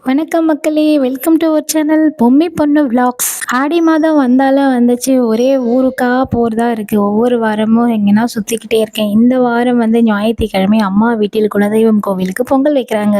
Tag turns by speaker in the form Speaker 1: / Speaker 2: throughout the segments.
Speaker 1: வணக்கம் மக்களே, welcome to our channel Bommi பொண்ணு விளாக்ஸ். ஆடி மாதம் வந்தாலும் வந்துச்சு, ஒரே ஊருக்கா போகிறதா இருக்குது. ஒவ்வொரு வாரமும் எங்கன்னா சுற்றிக்கிட்டே இருக்கேன். இந்த வாரம் ஞாயிற்றுக்கிழமை அம்மா வீட்டில் குலதெய்வம் கோவிலுக்கு பொங்கல் வைக்கிறாங்க.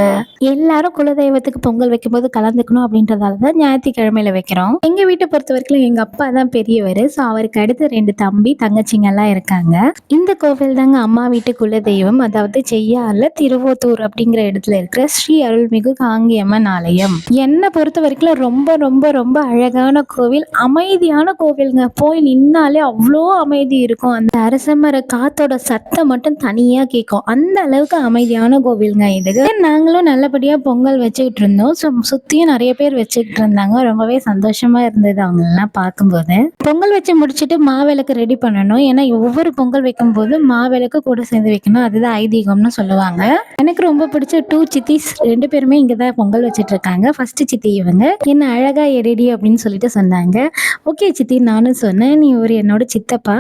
Speaker 1: எல்லாரும் குலதெய்வத்துக்கு பொங்கல் வைக்கும்போது கலந்துக்கணும் அப்படின்றதால தான் ஞாயிற்றுக்கிழமையில வைக்கிறோம். எங்கள் வீட்டை பொறுத்த வரைக்கும் எங்கள் அப்பா தான் பெரியவர். ஸோ அவருக்கு அடுத்து 2 தம்பி தங்கச்சிங்கெல்லாம் இருக்காங்க. இந்த கோவில் தாங்க அம்மா வீட்டு குலதெய்வம். அதாவது செய்யாறுல திருவோத்தூர் அப்படிங்கிற இடத்துல இருக்கிற ஸ்ரீ அருள்மிகு காங்கியம்மன் ஆலயம். என்னை பொறுத்த வரைக்கும் ரொம்ப ரொம்ப ரொம்ப அழகான கோவில், அமைதியான கோவிலுங்க. போய் நின்னாலே அவ்வளோ அமைதி இருக்கும். அந்த அரசமர காத்தோட சத்தம் மட்டும் தனியா கேட்கும். அந்த அளவுக்கு அமைதியான கோவிலுங்க இது. நாங்களும் நல்லபடியா பொங்கல் வச்சுக்கிட்டு இருந்தோம். சுத்தியும் நிறைய பேர் வச்சுக்கிட்டு இருந்தாங்க. ரொம்பவே சந்தோஷமா இருந்தது அவங்க எல்லாம் பார்க்கும்போது. பொங்கல் வச்சு முடிச்சுட்டு மாவிளக்கு ரெடி பண்ணணும். ஏன்னா ஒவ்வொரு பொங்கல் வைக்கும் போது மாவிளக்கு கூட சேர்ந்து வைக்கணும். அதுதான் ஐதீகம்னு சொல்லுவாங்க. எனக்கு ரொம்ப பிடிச்ச 2 சித்திஸ் 2 பேருமே இங்கதான் பொங்கல் வச்சுட்டு இருக்காங்க. ஃபர்ஸ்ட் சித்தி இவங்க என்ன அழகா எடிடி அப்படின்னு சொல்லிட்டு சொன்னாங்க. ஓகே சித்தி நானும் சொன்னேன். நீ ஒரு என்னோட சித்தப்பா,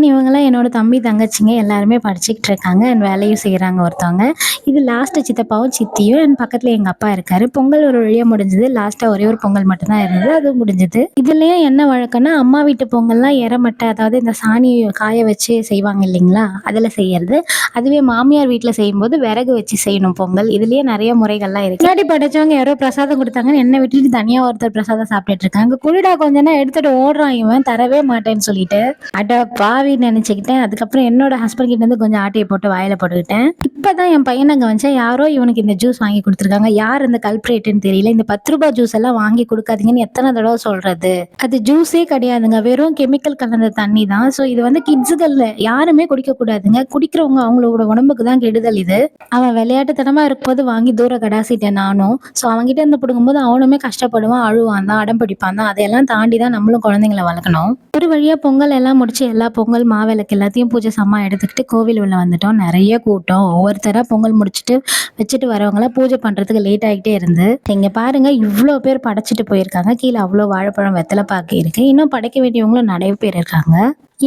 Speaker 1: இவங்கெல்லாம் என்னோட தம்பி தங்கச்சிங்க, எல்லாருமே படிச்சுக்கிட்டு இருக்காங்க அண்ட் வேலையும் செய்யறாங்க ஒருத்தவங்க. இது லாஸ்ட் சித்தப்பாவும் சித்தியும் அண்ட் பக்கத்துல எங்க அப்பா இருக்காரு. பொங்கல் ஒரு வழியா முடிஞ்சது. லாஸ்டா ஒரே ஒரு பொங்கல் மட்டும் தான் இருந்தது, அது முடிஞ்சது. இதுலயும் என்ன வழக்கம்னா அம்மா வீட்டு பொங்கல்லாம் எரமட்டை, அதாவது இந்த சாணி காய வச்சு செய்வாங்க இல்லைங்களா, அதுல செய்யறது. அதுவே மாமியார் வீட்டுல செய்யும்போது விறகு வச்சு செய்யணும் பொங்கல். இதுலயே நிறைய முறைகள்லாம் இருக்கு. முன்னாடி படைச்சவங்க யாரோ பிரசாதம் கொடுத்தாங்கன்னு என்ன விட்டுட்டு தனியா ஒருத்தர் பிரசாதம் சாப்பிட்டுட்டு இருக்காங்க. குளிடா கொஞ்சம் எடுத்துட்டு ஓடுறான் இவன், தரவே மாட்டேன்னு சொல்லிட்டு. அட பாவி நினைச்சுக்கிட்டேன். அதுக்கப்புறம் என்னோட ஹஸ்பண்ட் கிட்ட இருந்து கொஞ்சம் ஆட்டையை போட்டு வாயில போட்டுக்கிட்டேன். இப்பதான் என் பையனை கவனிச்சேன், யாரோ இவனுக்கு இந்த ஜூஸ் வாங்கி கொடுத்துருக்காங்க. யார் இந்த கல்பிரேட்னு தெரியல. இந்த 10 ரூபாய் ஜூஸ் எல்லாம் வாங்கி கொடுக்காதீங்கன்னு எத்தனை தடவை சொல்றது. அது ஜூஸே கிடையாதுங்க, வெறும் கெமிக்கல் கலந்த தண்ணி தான். ஸோ இது கிட்ஸுகள் யாருமே குடிக்க கூடாதுங்க. குடிக்கிறவங்க அவங்களோட உடம்புக்கு தான் கெடுதல். இது அவன் விளையாட்டுத்தனமா இருக்கும்போது வாங்கி தூர கடாசிட்டேன் நானும். ஸோ அவன்கிட்ட இருந்து பிடுங்கும்போது அவனுமே கஷ்டப்படுவான், அழுவான் தான், அடம் பிடிப்பான் தான். அதையெல்லாம் தாண்டி தான் நம்மளும் குழந்தைங்களை வளர்க்கணும். ஒரு வழியா பொங்கல் எல்லாம் முடிச்சு எல்லா பொங்கல் மாவிளக்கு எல்லாத்தையும் பூஜை சாமா எடுத்துக்கிட்டு கோவில் உள்ள வந்துட்டோம். நிறைய கூட்டம். ஒவ்வொருத்தரா பொங்கல் முடிச்சுட்டு வச்சுட்டு வரவங்களாம் பூஜை பண்றதுக்கு லேட் ஆகிட்டே இருந்து. இங்க பாருங்க, இவ்வளோ பேர் படைச்சிட்டு போயிருக்காங்க. கீழே அவ்வளோ வாழைப்பழம் வெத்தலை பாக்கு இருக்கு. இன்னும் படைக்க வேண்டியவங்களும் நிறைய பேர் இருக்காங்க.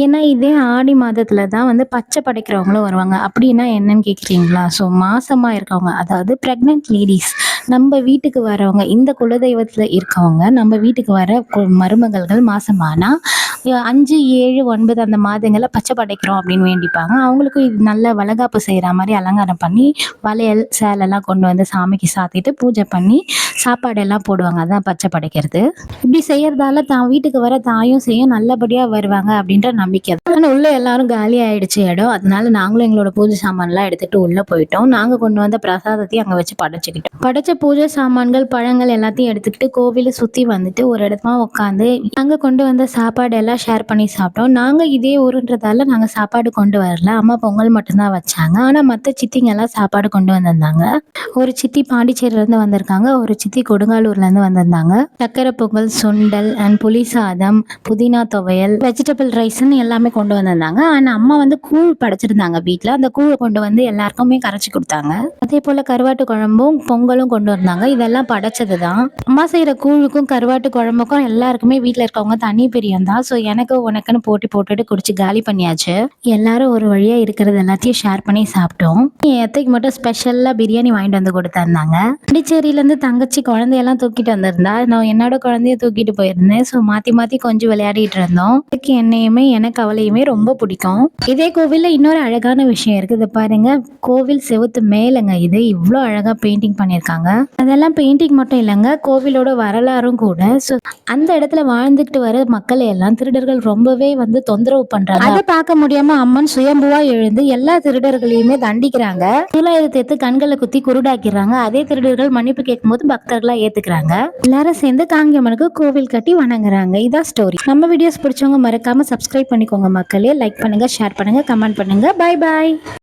Speaker 1: ஏன்னா இதே ஆடி மாதத்துல தான் பச்சை படைக்கிறவங்களும் வருவாங்க. அப்படின்னா என்னன்னு கேட்குறீங்களா? ஸோ மாசமா இருக்கவங்க, அதாவது ப்ரெக்னென்ட் லேடிஸ், நம்ம வீட்டுக்கு வரவங்க, இந்த குலதெய்வத்துல இருக்கவங்க நம்ம வீட்டுக்கு வர மருமகள்கள் மாசமானா 5, 7, 9 அந்த மாதங்களை பச்சை படைக்கிறோம் அப்படின்னு வேண்டிப்பாங்க. அவங்களுக்கும் இது நல்ல வளகாப்பு செய்கிற மாதிரி அலங்காரம் பண்ணி வளையல் சேலெல்லாம் கொண்டு வந்து சாமிக்கு சாத்திட்டு பூஜை பண்ணி சாப்பாடு எல்லாம் போடுவாங்க. அதான் பச்சை படைக்கிறது. இப்படி செய்யறதால தான் வீட்டுக்கு வர தாயும் செய்யும் நல்லபடியாக வருவாங்க அப்படின்ற நம்பிக்கை. ஆனால் உள்ள எல்லாரும் காலி ஆயிடுச்சு இடம். அதனால நாங்களும் எங்களோட பூஜை சாமான்லாம் எடுத்துட்டு உள்ள போயிட்டோம். நாங்கள் கொண்டு வந்த பிரசாதத்தையும் அங்கே வச்சு படைச்சிக்கிட்டோம். படைச்ச பூஜை சாமான்கள் பழங்கள் எல்லாத்தையும் எடுத்துக்கிட்டு கோவிலை சுற்றி வந்துட்டு ஒரு இடமா உட்காந்து அங்கே கொண்டு வந்த சாப்பாடு எல்லாம் ஷேர் பண்ணி சாப்பிட்டோம். நாங்கள் இதே ஊருன்றதால நாங்கள் சாப்பாடு கொண்டு வரல. அம்மா பொங்கல் மட்டும்தான் வச்சாங்க. ஆனால் மற்ற சித்திங்க எல்லாம் சாப்பாடு கொண்டு வந்திருந்தாங்க. ஒரு சித்தி பாண்டிச்சேரியிலேருந்து வந்திருக்காங்க, ஒரு சித்தி கொடுங்காலூர்லேருந்து வந்திருந்தாங்க. சக்கரை பொங்கல், சுண்டல் அண்ட் புளி சாதம், புதினா துவையல், வெஜிடபிள் ரைஸ்ன்னு எல்லாமே கொண்டு வந்திருந்தாங்க. ஆனால் அம்மா கூழ் படைச்சிருந்தாங்க வீட்டில். அந்த கூழை கொண்டு வந்து எல்லாருக்குமே கரைச்சி கொடுத்தாங்க. அதே போல் கருவாட்டு குழம்பும் பொங்கலும் கொண்டு வந்தாங்க. இதெல்லாம் படைச்சது தான். அம்மா செய்கிற கூழுக்கும் கருவாட்டு குழம்புக்கும் எல்லாருக்குமே வீட்டில் இருக்கவங்க தனி பிரியம் தான். ஸோ எனக்கு உனக்குன்னு போட்டுட்டு குடிச்சு காலி பண்ணியாச்சு. எல்லாரும் ஒரு வழியா இருக்கிறது எல்லாத்தையும் ஷேர் பண்ணி சாப்பிட்டோம். என் அத்தைக்கு மட்டும் ஸ்பெஷலா பிரியாணி வாங்கிட்டு வந்து கொடுத்தாருந்தாங்க. பாண்டிச்சேரியிலேருந்து தங்கச்சி குழந்தையெல்லாம் தூக்கிட்டு வந்திருந்தா. நான் என்னோட குழந்தைய தூக்கிட்டு போயிருந்தேன். ஸோ மாற்றி கொஞ்சம் விளையாடிட்டு இருந்தோம். அதுக்கு என்னையுமே எனக்கு அவளையுமே ரொம்ப பிடிக்கும். இதே கோவிலில் இன்னொரு அழகான விஷயம் இருக்குது. இதை பாருங்க, கோவில் செவுத்து மேலங்க இது இவ்வளோ அழகா பெயிண்டிங் பண்ணியிருக்காங்க. அதெல்லாம் பெயிண்டிங் மட்டும் இல்லைங்க, கோவிலோட வரலாறும் கூட. ஸோ அந்த இடத்துல வாழ்ந்துட்டு வர மக்களை எல்லாம் திருடர்கள் ரொம்பவே தொந்தரவு பண்றாங்க. அதை பார்க்க முடியாம அம்மன் சுயம்புவா எழுந்து எல்லா திருடர்களையுமே தண்டிக்கிறாங்க. சூலாயுதத்தை எடுத்து கண்களை குத்தி குருடாக்கிறாங்க. அதே திருடர்கள் மன்னிப்பு கேட்கும் போது பக்தர்களா ஏத்துக்கிறாங்க. எல்லாரும் சேர்ந்து காங்கியம்மனுக்கு கோவில் கட்டி வணங்குறாங்க. இதான் ஸ்டோரி. நம்ம வீடியோஸ் பிடிச்சவங்க மறக்காம சப்ஸ்கிரைப் பண்ணிக்கோங்க மக்களே. லைக் பண்ணுங்க, ஷேர் பண்ணுங்க, கமெண்ட் பண்ணுங்க. Bye bye.